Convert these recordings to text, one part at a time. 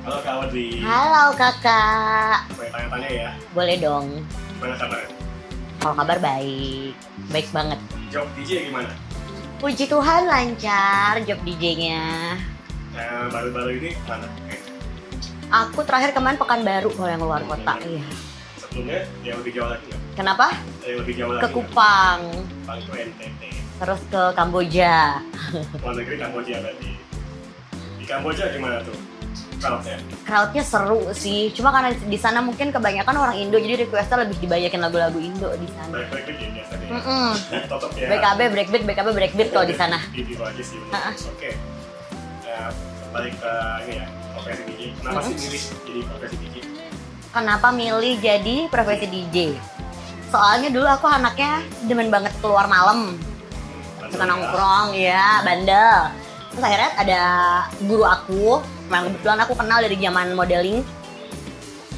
Halo Kak Audrey. Halo kakak. Boleh tanya-tanya ya? Boleh dong. Gimana kabar? Kalau kabar baik. Baik banget. Job DJ gimana? Puji Tuhan lancar job DJ-nya. Baru-baru ini mana? Aku terakhir kemarin Pekanbaru kalau yang luar kota. Iya. Sebelumnya yang lebih jauh lagi nggak? Kenapa? Yang lebih jauh lagi Ke nggak? Kupang. Kupang itu NTT. Terus ke Kamboja. Luar negeri Kamboja berarti. Di Kamboja gimana tuh? Crowdnya? Crowdnya seru sih. Cuma karena di sana mungkin kebanyakan orang Indo, jadi requestnya lebih dibanyakin lagu-lagu Indo di sana. Baik-baik aja biasanya. Mm-mm. Tetap ya. BKB breakbeat kalau di sana. Itu aja sih. Oke. Balik ke ini ya, profesi DJ. Kenapa sih milih jadi profesi DJ? Kenapa milih jadi profesi DJ? Soalnya dulu aku anaknya demen banget keluar malam, suka nongkrong, ya bandel. Terus akhirnya ada guru aku, memang kebetulan aku kenal dari zaman modeling,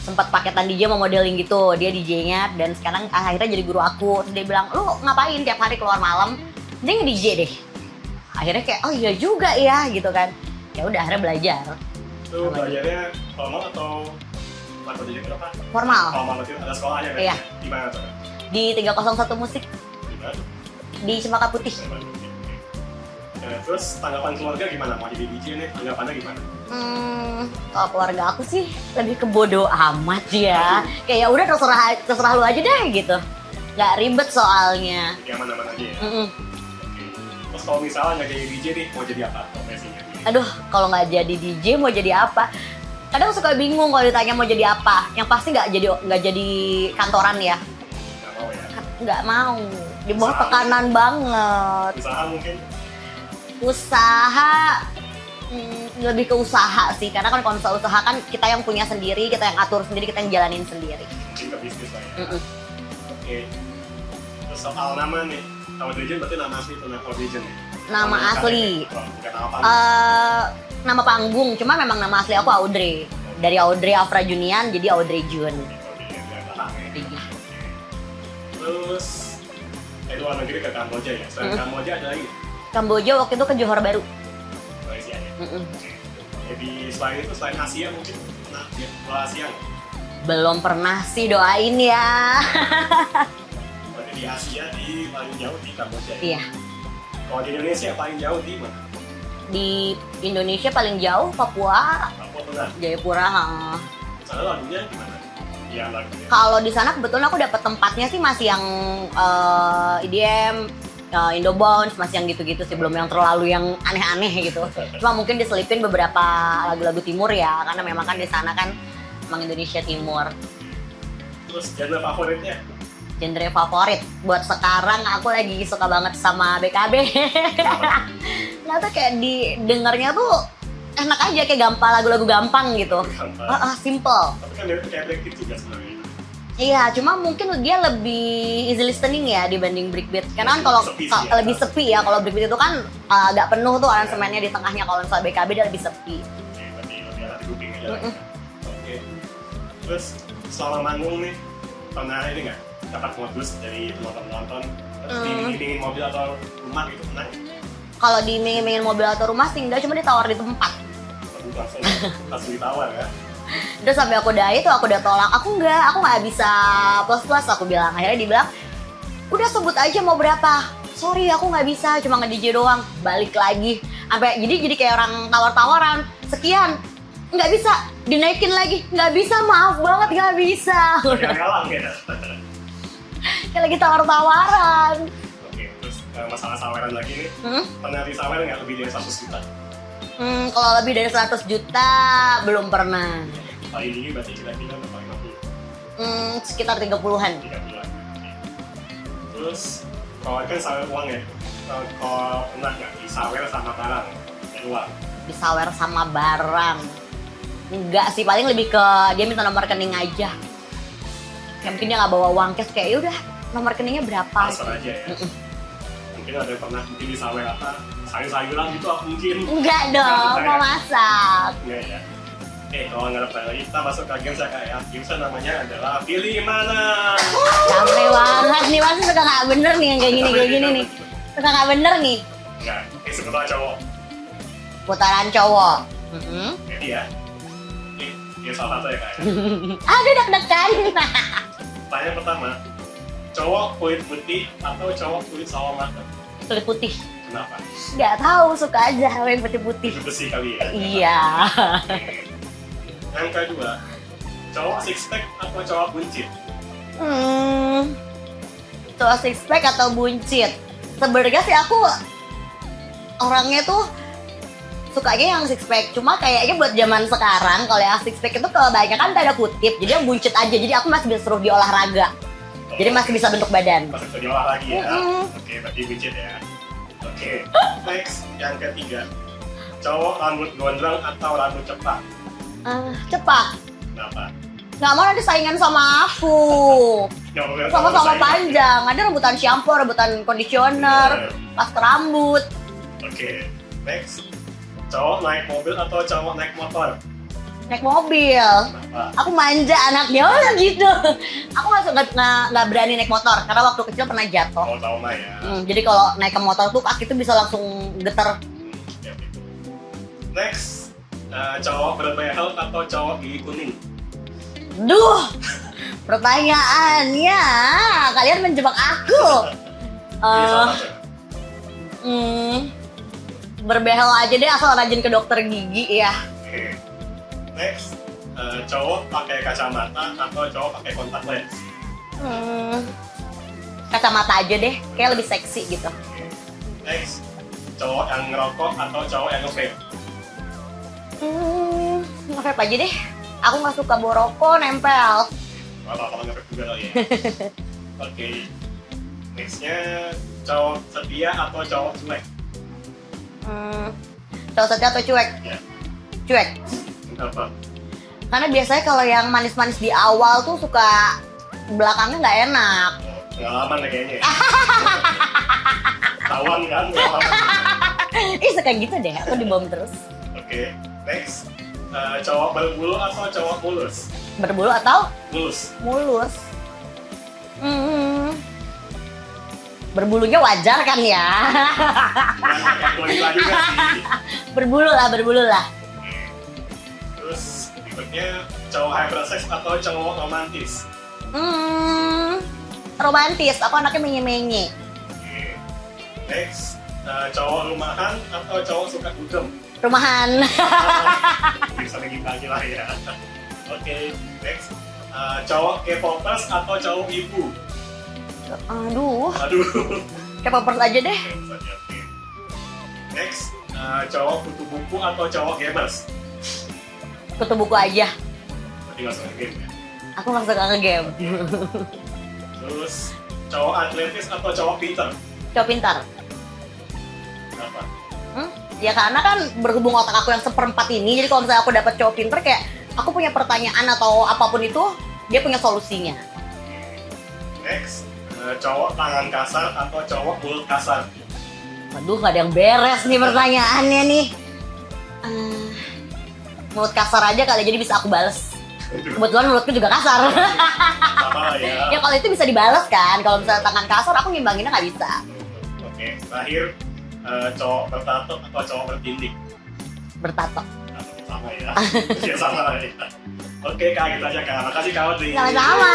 sempat paketan DJ mau modeling gitu, dia DJ-nya, dan sekarang akhirnya jadi guru aku. Terus dia bilang, lu ngapain tiap hari keluar malam? Dia nge-DJ deh. Akhirnya kayak, oh iya juga ya gitu kan. Ya udah akhirnya belajar. Itu belajarnya formal atau apa jadi berapa? Formal. Formal itu ada sekolahnya kan? Iya. Di mana tuh? Di 301 Musik Di mana? di Cempaka Putih. Terus tanggapan keluarga gimana? Mau jadi DJ nih, tanggapannya gimana? Kalau keluarga aku sih lebih ke bodo amat ya. Kayak ya udah terserah lu aja deh gitu. Nggak ribet soalnya. Yang mana-mana aja ya? Mm-mm. Oke. Terus kalau misalnya nggak jadi DJ nih, mau jadi apa profesinya? Aduh, kalau nggak jadi DJ mau jadi apa? Kadang suka bingung kalau ditanya mau jadi apa. Yang pasti nggak jadi kantoran ya. Nggak mau ya? Nggak mau. Di bawah Usaha. tekanan banget. Usaha mungkin? Usaha lebih ke usaha sih. Karena kan kalau misalnya usaha kan kita yang punya sendiri, kita yang atur sendiri, kita yang jalanin sendiri. Mungkin ke bisnis lah ya? Mm-mm. Oke. Terus soal nama nih, Cloud Region berarti nama asli itu Cloud Region ya? Nama asli. Bukan nama panggung. Nama panggung, cuma memang nama asli aku Audrey. Dari Audrey Afra Junian jadi Audrey Jun. Iya. Terus luar negeri ke Kamboja ya? Selain Kamboja ada lagi? Kamboja waktu itu ke Johor Baru. Malaysia ya? Mm-mm. Jadi selain itu, selain Asia mungkin pernah ya, keluar Asia nggak? Belum pernah sih, doain ya. Berarti di Asia di paling jauh di Kamboja ya? Iya. Kalau di Indonesia paling jauh di mana? Di Indonesia paling jauh Papua, Papua pernah? Jayapura. Ha. Sana lagunya gimana? Iya lagunya. Kalau di sana kebetulan aku dapat tempatnya sih masih yang EDM, Indobounce, masih yang gitu-gitu sih, belum yang terlalu yang aneh-aneh gitu. Cuma mungkin diselipin beberapa lagu-lagu timur ya, karena memang kan di sana kan emang Indonesia Timur. Terus genre favoritnya? Genre favorit buat sekarang aku lagi suka banget sama BKB. Nah tuh kayak didengarnya tuh enak aja, kayak gampang, lagu-lagu gampang gitu. Gampang. Simple. Tapi kan mirip kayak Blackpink juga sebenarnya. Iya, cuma mungkin dia lebih easy listening ya dibanding breakbeat. Karena kan kalau Sepi sih ya. lebih sepi ya, kalau breakbeat itu kan agak penuh tuh aransemennya di tengahnya. Kalau misalnya BKB dia lebih sepi. Oke, berarti lebih arah di kuping aja lah ya. Oke. Terus selama manggung nih, pernah ini nggak dapat modus dari penonton-penonton? Terus diiming-imingin mobil atau rumah gitu, pernah? Kalau diiming-imingin mobil atau rumah sih enggak, cuma ditawar di tempat. Langsung ditawar ya? Terus sampai aku udah tolak, aku nggak bisa plus aku bilang. Akhirnya dia bilang, udah sebut aja mau berapa. Sorry aku nggak bisa, cuma nge-DJ doang. Balik lagi, jadi kayak orang tawar-tawaran. Sekian, nggak bisa, dinaikin lagi, nggak bisa, maaf banget nggak bisa. Kayak ngalang ya? Kayak lagi tawar-tawaran. Oke, terus masalah saweran lagi nih. Pernah disawer nggak lebih dari 100 juta? Kalau lebih dari 100 juta belum pernah. Paling tinggi berarti kira-kira berapa? 50? Sekitar 30-an. 30 an. Terus kalau kan sawer uang ya, kalau pernah nggak disawer sama barang dari uang? Disawer sama barang. Enggak sih, paling lebih ke dia minta nomor rekening aja. Yang mungkin dia nggak bawa uang cash, kayak yaudah nomor rekeningnya berapa. Transfer aja ya. Mungkin ada yang pernah mungkin disawer apa? Sayur-sayuran gitu mungkin. Enggak dong, mau masak. Enggak ya. Kalau nggak dapat lagi, kita masuk ke game saya kayak game namanya adalah pilih mana. Capek banget nih, pasti suka nggak bener nih yang kayak gini nih. Suka nggak bener nih. Enggak, sebentar cowok. Putaran cowok. Jadi ya. Ini salah satu ya kak ya. Aduh deg-degan. Pertanyaan pertama, cowok kulit putih atau cowok kulit sawo matang? Kulit putih. Kenapa? Nggak tahu, suka aja yang putih-putih. Itu besi kali ya. Iya. Yang kedua, cowok six pack atau cowok buncit? Cowok six pack atau buncit? Sebenarnya sih aku orangnya tuh sukanya yang six pack. Cuma kayaknya buat zaman sekarang kalau yang six pack itu kebanyakan tanda kutip. Jadi yang buncit aja. Jadi aku masih bisa suruh di olahraga. Jadi masih bisa bentuk badan. Masih bisa diolah lagi ya. Oke, berarti buncit ya. Oke, next yang ketiga, cowok rambut gondrong atau rambut cepat? Cepat. Kenapa? Nggak mau nanti saingan sama aku. Sama-sama panjang. Ada rebutan shampoo, rebutan conditioner, masker rambut. Oke, next, cowok naik mobil atau cowok naik motor? Naik mobil. Kenapa? Aku manja anaknya, oh gitu. Aku nggak berani naik motor karena waktu kecil pernah jatuh. Oh, trauma ya. Jadi kalau naik ke motor tuh kaki tuh bisa langsung getar. Ya, gitu. Next, cowok berbehel atau cowok gigi kuning? Duh, pertanyaannya kalian menjebak aku. Ini salah satu. Berbehel aja deh asal rajin ke dokter gigi ya. Oke. Next, cowok pakai kacamata atau cowok pakai kontak lens? Kacamata aja deh, kayak lebih seksi gitu. Oke. Next, cowok yang ngerokok atau cowok yang nge-vape? Nge-vape aja deh. Aku nggak suka bawa rokok nempel. Apa-apa nge-vape juga kali ya. Oke. Nextnya, cowok setia atau cowok cuek? Cowok setia atau cuek? Ya. Cuek. Kenapa? Karena biasanya kalau yang manis-manis di awal tuh suka belakangnya nggak enak. Pengalaman ya kayaknya. Tawan kan? Pengalaman. Ih suka gitu deh, aku dibom terus. Oke. Next, cowok berbulu atau cowok mulus? Berbulu atau Mulus. mulus? Berbulunya wajar kan ya? Yang juga sih. Berbulu lah. Terus berikutnya cowok hypersex atau cowok romantis? Romantis, aku anaknya menye-menye. Oke. Next, cowok rumahan atau cowok suka dugem? Rumahan. Bisa lagi lagi lah ya. Oke. Next, cowok K-popers atau cowok ibu? Aduh, Aduh. kayak popers aja deh. Oke. Next, cowok kutu buku atau cowok gamers? Kutu buku aja. Berarti nggak suka game ya. Aku nggak suka nge-game. Terus, cowok atletis atau cowok pinter? Cowok pintar. Kenapa? Ya karena kan berhubung otak aku yang seperempat ini, jadi kalau misalnya aku dapat cowok pinter kayak aku punya pertanyaan atau apapun itu, dia punya solusinya. Next, cowok tangan kasar atau cowok mulut kasar? Aduh, gak ada yang beres nih pertanyaannya nih. Mulut kasar aja kali, jadi bisa aku bales. Kebetulan mulutku juga kasar. Sama lah ya. Ya kalau itu bisa dibales kan, kalau misalnya tangan kasar aku ngimbanginnya nggak bisa. Oke, terakhir cowok bertato atau cowok bertindik? Bertato. Sama ya. Ya sama lah ya. Oke kak, gitu aja kak. Makasih kak Audrey. Sama-sama.